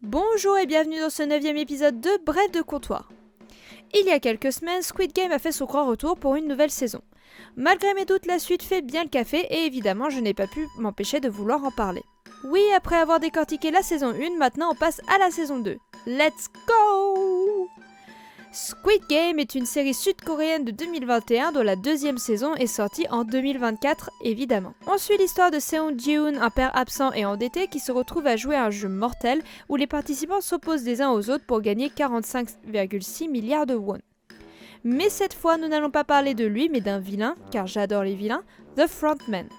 Bonjour et bienvenue dans ce 9e épisode de Bref de comptoir. Il y a quelques semaines, Squid Game a fait son grand retour pour une nouvelle saison. Malgré mes doutes, la suite fait bien le café et évidemment je n'ai pas pu m'empêcher de vouloir en parler. Oui, après avoir décortiqué la saison 1, maintenant on passe à la saison 2. Let's go! Squid Game est une série sud-coréenne de 2021 dont la deuxième saison est sortie en 2024 évidemment. On suit l'histoire de Seung Ji-hoon, un père absent et endetté qui se retrouve à jouer à un jeu mortel où les participants s'opposent les uns aux autres pour gagner 45,6 milliards de won. Mais cette fois nous n'allons pas parler de lui mais d'un vilain, car j'adore les vilains, The Frontman.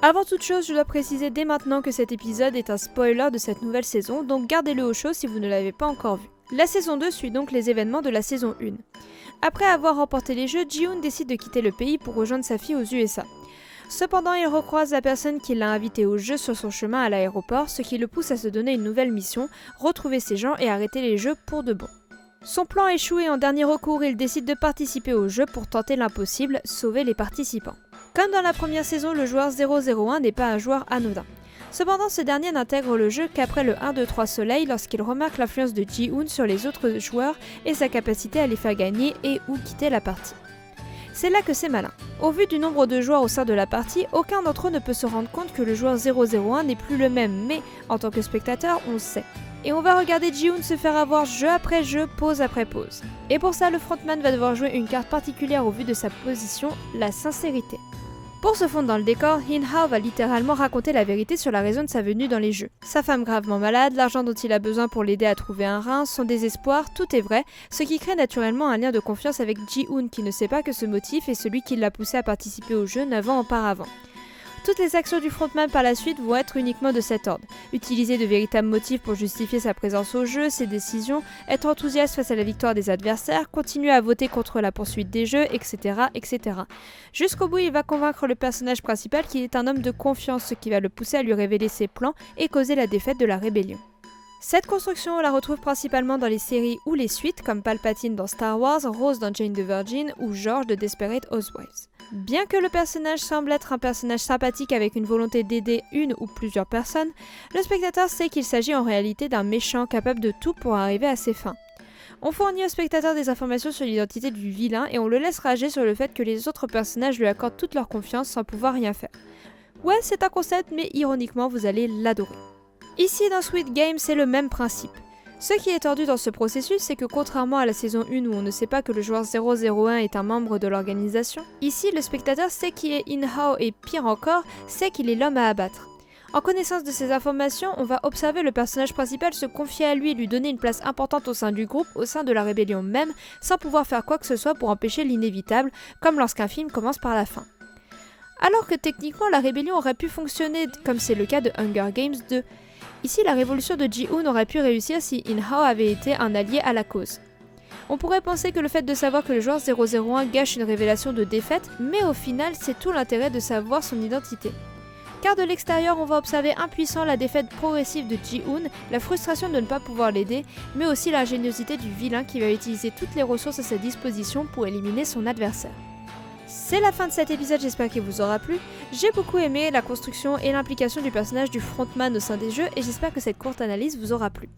Avant toute chose, je dois préciser dès maintenant que cet épisode est un spoiler de cette nouvelle saison, donc gardez-le au chaud si vous ne l'avez pas encore vu. La saison 2 suit donc les événements de la saison 1. Après avoir remporté les jeux, Ji-hoon décide de quitter le pays pour rejoindre sa fille aux USA. Cependant, il recroise la personne qui l'a invité au jeu sur son chemin à l'aéroport, ce qui le pousse à se donner une nouvelle mission, retrouver ses gens et arrêter les jeux pour de bon. Son plan échoue et en dernier recours, il décide de participer au jeu pour tenter l'impossible, sauver les participants. Comme dans la première saison, le joueur 001 n'est pas un joueur anodin. Cependant, ce dernier n'intègre le jeu qu'après le 1-2-3 soleil lorsqu'il remarque l'influence de Ji-hoon sur les autres joueurs et sa capacité à les faire gagner et ou quitter la partie. C'est là que c'est malin. Au vu du nombre de joueurs au sein de la partie, aucun d'entre eux ne peut se rendre compte que le joueur 001 n'est plus le même, mais en tant que spectateur, on le sait. Et on va regarder Ji-hoon se faire avoir jeu après jeu, pause après pause. Et pour ça, le frontman va devoir jouer une carte particulière au vu de sa position, la sincérité. Pour se fondre dans le décor, In-hao va littéralement raconter la vérité sur la raison de sa venue dans les jeux. Sa femme gravement malade, l'argent dont il a besoin pour l'aider à trouver un rein, son désespoir, tout est vrai, ce qui crée naturellement un lien de confiance avec Ji-hoon qui ne sait pas que ce motif est celui qui l'a poussé à participer au jeu 9 ans auparavant. Toutes les actions du frontman par la suite vont être uniquement de cet ordre. Utiliser de véritables motifs pour justifier sa présence au jeu, ses décisions, être enthousiaste face à la victoire des adversaires, continuer à voter contre la poursuite des jeux, etc. etc. Jusqu'au bout, il va convaincre le personnage principal qu'il est un homme de confiance, ce qui va le pousser à lui révéler ses plans et causer la défaite de la rébellion. Cette construction, on la retrouve principalement dans les séries ou les suites, comme Palpatine dans Star Wars, Rose dans Jane the Virgin ou George de Desperate Housewives. Bien que le personnage semble être un personnage sympathique avec une volonté d'aider une ou plusieurs personnes, le spectateur sait qu'il s'agit en réalité d'un méchant capable de tout pour arriver à ses fins. On fournit au spectateur des informations sur l'identité du vilain et on le laisse rager sur le fait que les autres personnages lui accordent toute leur confiance sans pouvoir rien faire. Ouais, c'est un concept, mais ironiquement, vous allez l'adorer. Ici, dans Squid Game, c'est le même principe. Ce qui est tordu dans ce processus, c'est que contrairement à la saison 1 où on ne sait pas que le joueur 001 est un membre de l'organisation, ici le spectateur sait qui est In-hao et pire encore, sait qu'il est l'homme à abattre. En connaissance de ces informations, on va observer le personnage principal se confier à lui et lui donner une place importante au sein du groupe, au sein de la rébellion même, sans pouvoir faire quoi que ce soit pour empêcher l'inévitable, comme lorsqu'un film commence par la fin. Alors que techniquement la rébellion aurait pu fonctionner comme c'est le cas de Hunger Games 2. Ici, la révolution de Ji-hoon aurait pu réussir si In-hao avait été un allié à la cause. On pourrait penser que le fait de savoir que le joueur 001 gâche une révélation de défaite, mais au final, c'est tout l'intérêt de savoir son identité. Car de l'extérieur, on va observer impuissant la défaite progressive de Ji-hoon, la frustration de ne pas pouvoir l'aider, mais aussi l'ingéniosité du vilain qui va utiliser toutes les ressources à sa disposition pour éliminer son adversaire. C'est la fin de cet épisode, j'espère qu'il vous aura plu. J'ai beaucoup aimé la construction et l'implication du personnage du frontman au sein des jeux et j'espère que cette courte analyse vous aura plu.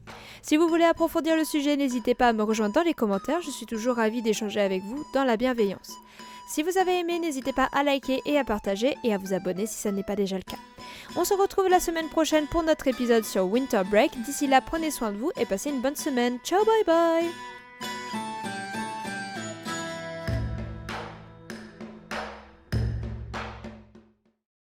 Si vous voulez approfondir le sujet, n'hésitez pas à me rejoindre dans les commentaires, je suis toujours ravie d'échanger avec vous dans la bienveillance. Si vous avez aimé, n'hésitez pas à liker et à partager et à vous abonner si ça n'est pas déjà le cas. On se retrouve la semaine prochaine pour notre épisode sur Winter Break. D'ici là, prenez soin de vous et passez une bonne semaine. Ciao, bye bye!